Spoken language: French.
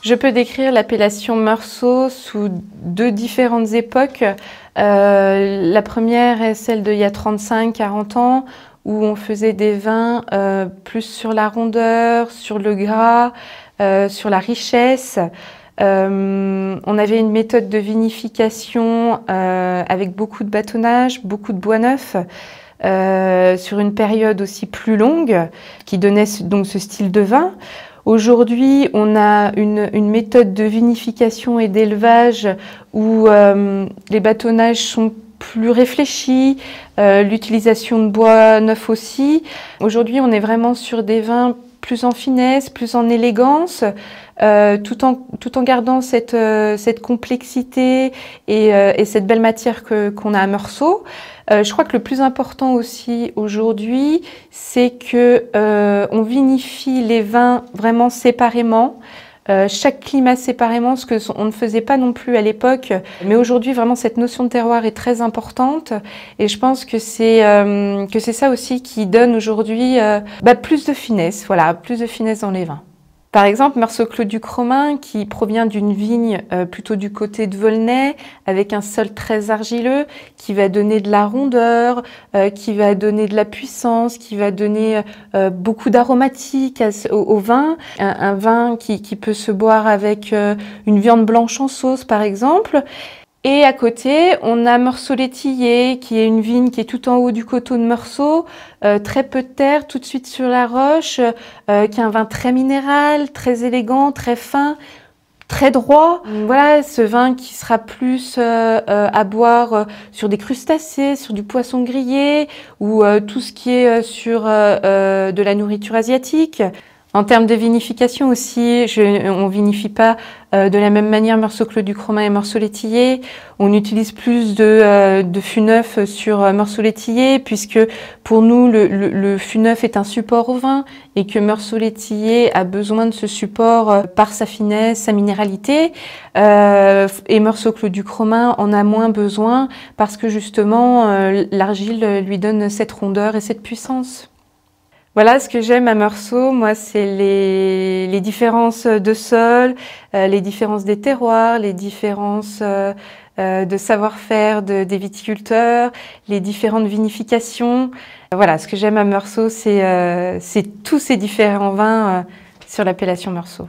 Je peux décrire l'appellation Meursault sous deux différentes époques. La première est celle d'il y a 35-40 ans, où on faisait des vins plus sur la rondeur, sur le gras, sur la richesse. On avait une méthode de vinification avec beaucoup de bâtonnage, beaucoup de bois neuf, sur une période aussi plus longue, qui donnait donc ce style de vin. Aujourd'hui, on a une méthode de vinification et d'élevage où les bâtonnages sont plus réfléchis, l'utilisation de bois neuf aussi. Aujourd'hui, on est vraiment sur des vins plus en finesse, plus en élégance, tout en gardant cette complexité et cette belle matière qu'on a à Meursault. Je crois que le plus important aussi aujourd'hui, c'est que on vinifie les vins vraiment séparément. Chaque climat séparément, ce qu'on ne faisait pas non plus à l'époque. Mais aujourd'hui, vraiment, cette notion de terroir est très importante. Et je pense que c'est ça aussi qui donne aujourd'hui plus de finesse, voilà, plus de finesse dans les vins. Par exemple, Meursault-Clos du Cromin, qui provient d'une vigne plutôt du côté de Volnay, avec un sol très argileux, qui va donner de la rondeur, qui va donner de la puissance, qui va donner beaucoup d'aromatiques au vin. Un vin qui peut se boire avec une viande blanche en sauce, par exemple. Et à côté, on a Meursault-l'Étillé, qui est une vigne qui est tout en haut du coteau de Meursault, très peu de terre, tout de suite sur la roche, qui est un vin très minéral, très élégant, très fin, très droit. Voilà, ce vin qui sera plus à boire sur des crustacés, sur du poisson grillé, ou tout ce qui est sur de la nourriture asiatique. En termes de vinification aussi, on vinifie pas de la même manière Meursault-Clos du Cromin et Meursault-l'Étillé. On utilise plus de fût neuf sur Meursault-l'Étillé, puisque pour nous, le fût neuf est un support au vin et que Meursault-l'Étillé a besoin de ce support par sa finesse, sa minéralité. Et Meursault-Clos du Cromin en a moins besoin parce que justement, l'argile lui donne cette rondeur et cette puissance. Voilà, ce que j'aime à Meursault, moi, c'est les différences de sol, les différences des terroirs, les différences de savoir-faire des viticulteurs, les différentes vinifications. Voilà, ce que j'aime à Meursault, c'est tous ces différents vins sur l'appellation Meursault.